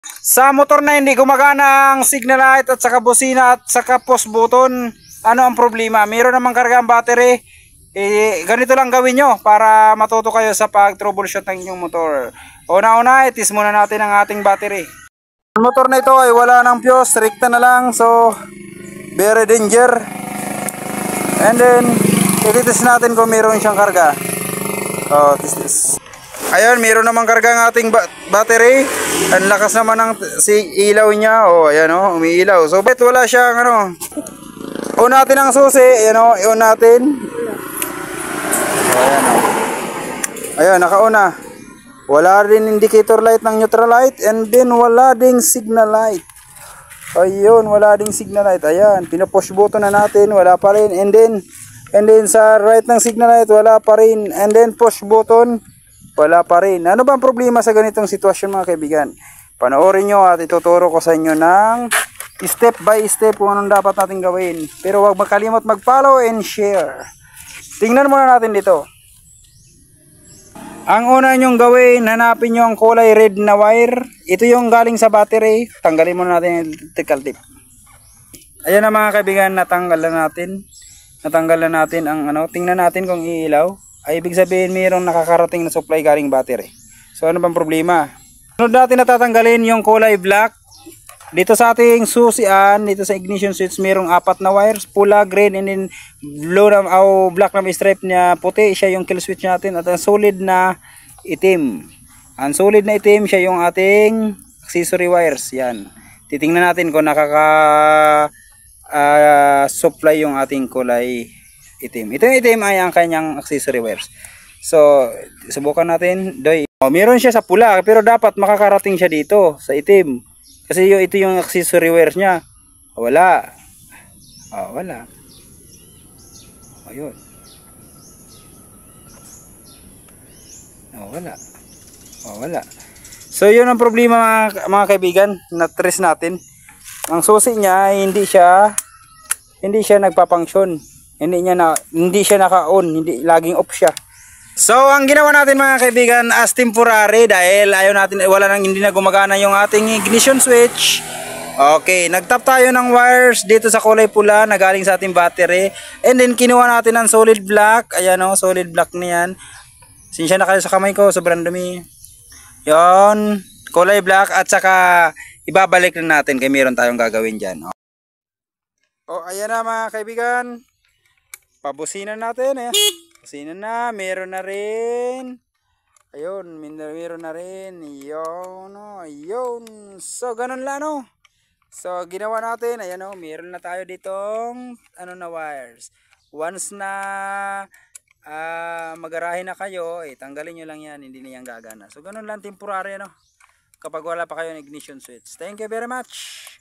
Sa motor na hindi gumagana ang signal light at saka busina at saka push button, ano ang problema? Meron namang karga ang battery. Ganito lang gawin nyo para matuto kayo sa pag-troubleshoot ng inyong motor. Una-una, itis muna natin ang ating battery. Ang motor na ito ay wala ng fuse, rekta na lang. So, very danger. And then, ititis natin kung meron siyang karga. Oh, tis. Ayun, meron namang karga ang ating battery. Ang lakas naman ng ilaw niya. Oh, ayan oh, umiilaw. So, bet wala siyang ano. On natin ang susi. Ayan oh, i-on natin. Ayan oh. Ayan, naka-on na. Wala rin indicator light ng neutral light. And then, wala ding signal light. Ayun, wala ding signal light. Ayan, pinapush button na natin. Wala pa rin. And then sa right ng signal light, wala pa rin. And then, push button. Wala pa rin. Ano ba ang problema sa ganitong sitwasyon mga kaibigan? Panoorin nyo at ituturo ko sa inyo ng step by step kung anong dapat natin gawin. Pero huwag makalimot mag-follow and share. Tingnan muna natin dito. Ang una nyong gawin, hanapin nyo ang kulay red na wire. Ito yung galing sa battery. Tanggalin muna natin yung electrical tip. Ayan na mga kaibigan, natanggal na natin ang ano. Tingnan natin kung iilaw. Ay ibig sabihin mayroong nakakarating na supply galing battery. So ano bang problema? Sunod natin natatanggalin yung kulay black. Dito sa ating susian, dito sa ignition switch, mayroong 4 na wires, pula, green, and then blue na, black na may stripe niya puti, siya yung kill switch natin. At ang solid na itim. Ang solid na itim, siya yung ating accessory wires. Yan. Titingnan natin kung supply yung ating kulay itim. Ito yung itim ay ang kanyang accessory wires. So, subukan natin. Meron siya sa pula, pero dapat makakarating siya dito sa itim. Kasi ito yung accessory wires niya. Wala. Wala. Ayun. Wala. Wala. So, yun ang problema mga kaibigan. Na-trace natin. Ang susi niya, hindi siya nagpa-function. Hindi siya naka-on, hindi laging off siya. So, ang ginawa natin mga kaibigan as temporary dahil hindi na gumagana yung ating ignition switch. Okay, nagtap tayo ng wires dito sa kulay pula na galing sa ating battery. And then kinuha natin ang solid black. Ayan o, solid black niyan. Sinsya na kayo sa kamay ko, sobrang dumi. Yon, kulay black at saka ibabalik na natin kaya meron tayong gagawin dyan. Ayan na mga kaibigan. Pabusinan natin eh. Businan na, meron na rin. Ayun, meron na rin. Yun, ayun. So, ganun lang no. So, ginawa natin, ayan o, meron na tayo ditong na wires. Once na magarahin na kayo, tanggalin nyo lang yan, hindi na yan gagana. So, ganun lang temporary no. Kapag wala pa kayo ng ignition switch. Thank you very much.